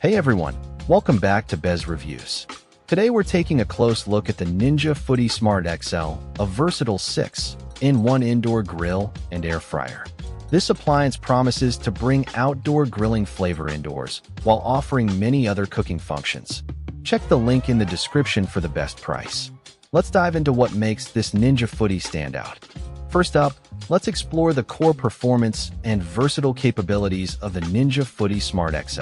Hey everyone, welcome back to Bez Reviews. Today we're taking a close look at the Ninja Foodi Smart XL, a versatile 6-in-1 indoor grill and air fryer. This appliance promises to bring outdoor grilling flavor indoors while offering many other cooking functions. Check the link in the description for the best price. Let's dive into what makes this Ninja Foodi stand out. First up, let's explore the core performance and versatile capabilities of the Ninja Foodi Smart XL.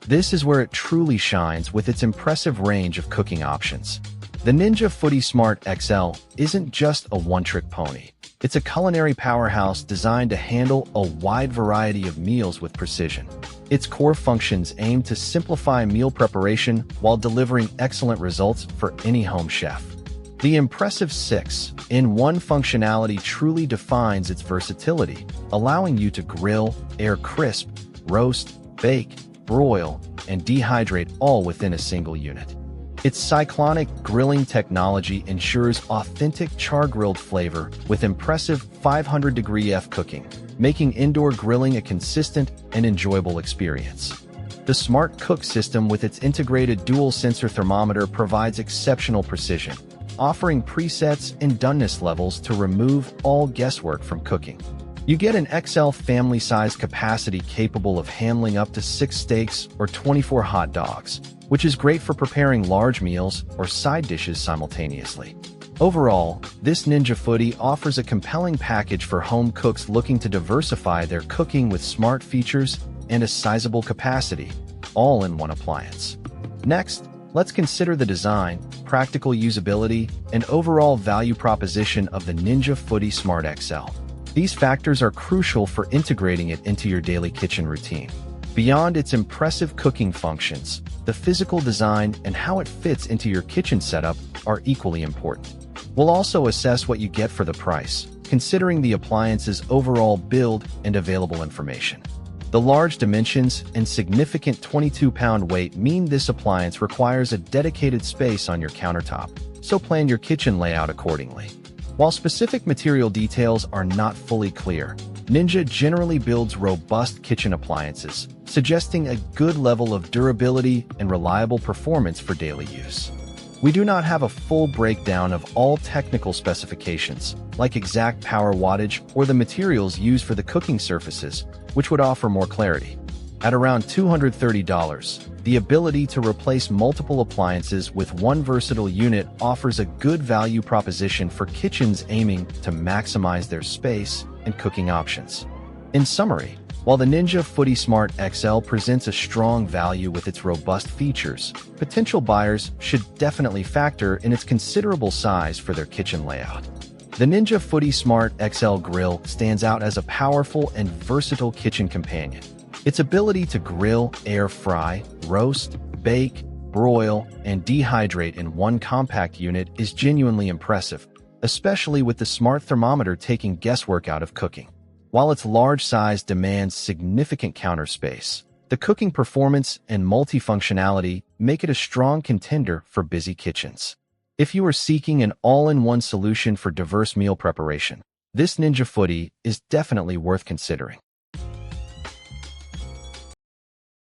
This is where it truly shines with its impressive range of cooking options. The Ninja Foodi Smart XL isn't just a one-trick pony. It's a culinary powerhouse designed to handle a wide variety of meals with precision. Its core functions aim to simplify meal preparation while delivering excellent results for any home chef. The impressive 6-in-1 functionality truly defines its versatility, allowing you to grill, air crisp, roast, bake, broil, and dehydrate all within a single unit. Its cyclonic grilling technology ensures authentic char-grilled flavor with impressive 500-degree F cooking, making indoor grilling a consistent and enjoyable experience. The Smart Cook system with its integrated dual-sensor thermometer provides exceptional precision, offering presets and doneness levels to remove all guesswork from cooking. You get an XL family-size capacity capable of handling up to 6 steaks or 24 hot dogs, which is great for preparing large meals or side dishes simultaneously. Overall, this Ninja Foodi offers a compelling package for home cooks looking to diversify their cooking with smart features and a sizable capacity, all in one appliance. Next, let's consider the design, practical usability, and overall value proposition of the Ninja Foodi Smart XL. These factors are crucial for integrating it into your daily kitchen routine. Beyond its impressive cooking functions, the physical design and how it fits into your kitchen setup are equally important. We'll also assess what you get for the price, considering the appliance's overall build and available information. The large dimensions and significant 22-pound weight mean this appliance requires a dedicated space on your countertop, so plan your kitchen layout accordingly. While specific material details are not fully clear, Ninja generally builds robust kitchen appliances, suggesting a good level of durability and reliable performance for daily use. We do not have a full breakdown of all technical specifications, like exact power wattage or the materials used for the cooking surfaces, which would offer more clarity. At around $230, the ability to replace multiple appliances with one versatile unit offers a good value proposition for kitchens aiming to maximize their space and cooking options. In summary, while the Ninja Foodi Smart XL presents a strong value with its robust features, potential buyers should definitely factor in its considerable size for their kitchen layout. The Ninja Foodi Smart XL grill stands out as a powerful and versatile kitchen companion. Its ability to grill, air fry, roast, bake, broil, and dehydrate in one compact unit is genuinely impressive, especially with the smart thermometer taking guesswork out of cooking. While its large size demands significant counter space, the cooking performance and multifunctionality make it a strong contender for busy kitchens. If you are seeking an all-in-one solution for diverse meal preparation, this Ninja Foodi is definitely worth considering.